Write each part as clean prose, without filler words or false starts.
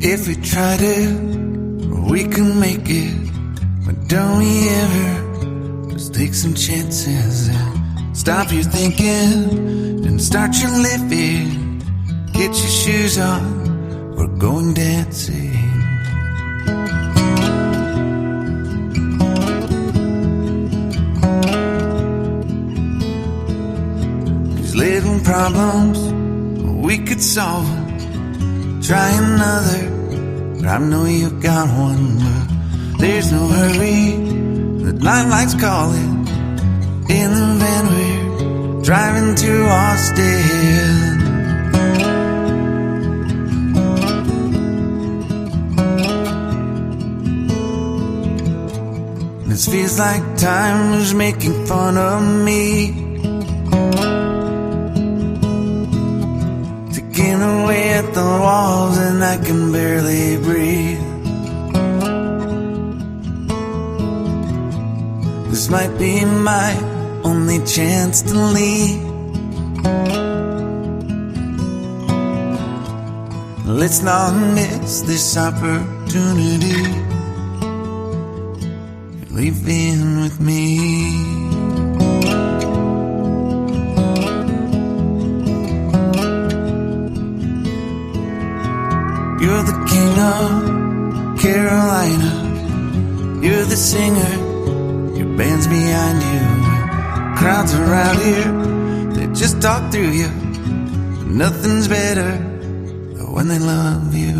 If we try to, we can make it. But don't we ever just take some chances and stop your thinking and start your living. Get your shoes on, we're going dancing. These little problems, we could solve them. Try another, but I know you've got one. But there's no hurry, the nightlight's calling. In the van we're driving to Austin. This feels like time was making fun of me, taking away at the walls and I can barely breathe. This might be my only chance to leave. Let's not miss this opportunity. Leave in with me. You're the king of Carolina. You're the singer, your band's behind you. Crowds around here, they just talk through you. Nothing's better than when they love you.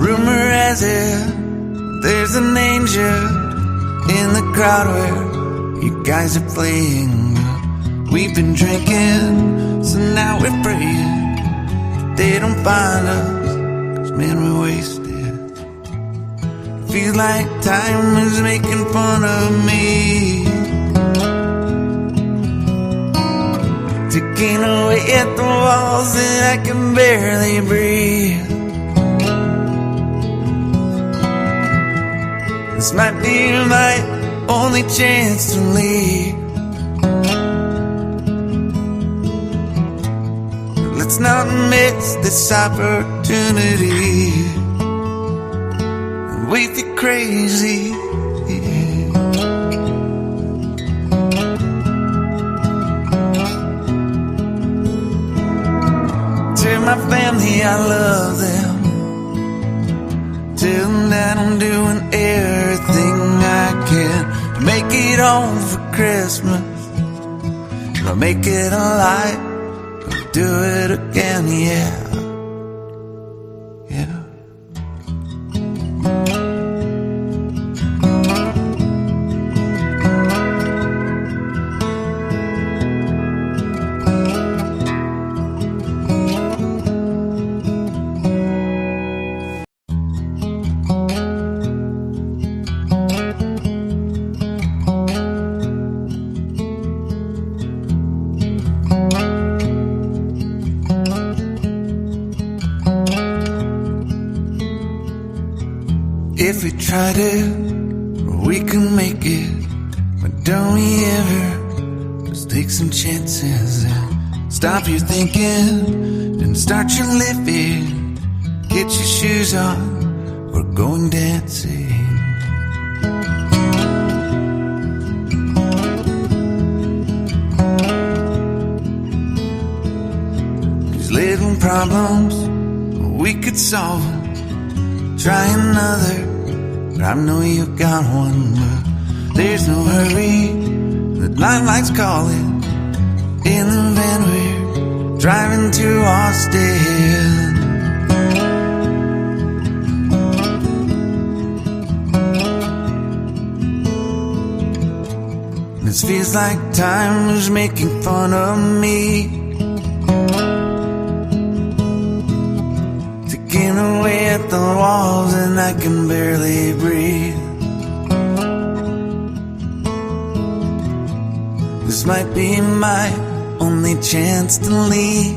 Rumor has it, there's an angel in the crowd where you guys are playing. We've been drinking, so now we're praying they don't find us, 'cause man, we're wasted. Feels like time is making fun of me, taking away at the walls and I can barely breathe. This might be my only chance to leave. Let's not miss this opportunity. We feel crazy. Tell my family I love them. Tell them that I'm doing everything I can to make it home for Christmas. I'll make it alive. Do it again, yeah. Yeah. If we try to, we can make it. But don't we ever just take some chances and stop your thinking and start your living. Get your shoes on, we're going dancing. These little problems, we could solve them. Try another, but I know you've got one. But there's no hurry, the nightlight's calling. In the van we're driving to Austin. This feels like time was making fun of me, taking away at the walls and I can barely breathe. This might be my only chance to leave.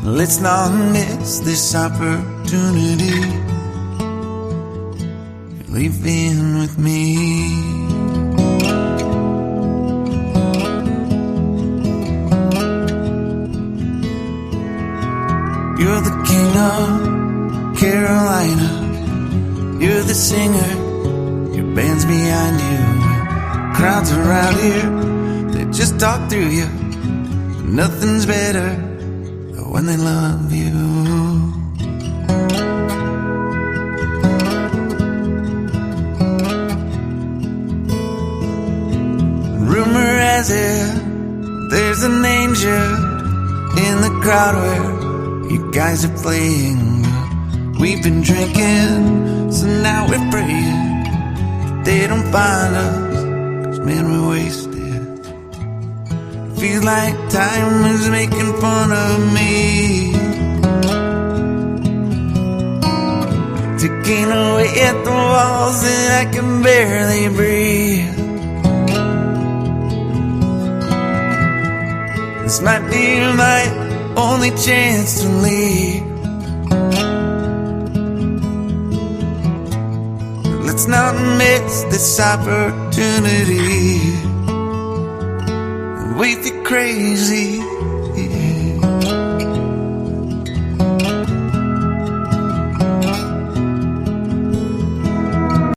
Let's not miss this opportunity. Leave in with me. You're the king of Carolina. You're the singer, your band's behind you. Crowds around here, they just talk through you. Nothing's better when they love you. Rumor has it, there's an angel in the crowd where you guys are playing. We've been drinking, so now we're praying that they don't find us, 'cause man, we're wasted. Feels like time is making fun of me, ticking away at the walls and I can barely breathe. This might be my only chance to leave. Let's not miss this opportunity. We feel crazy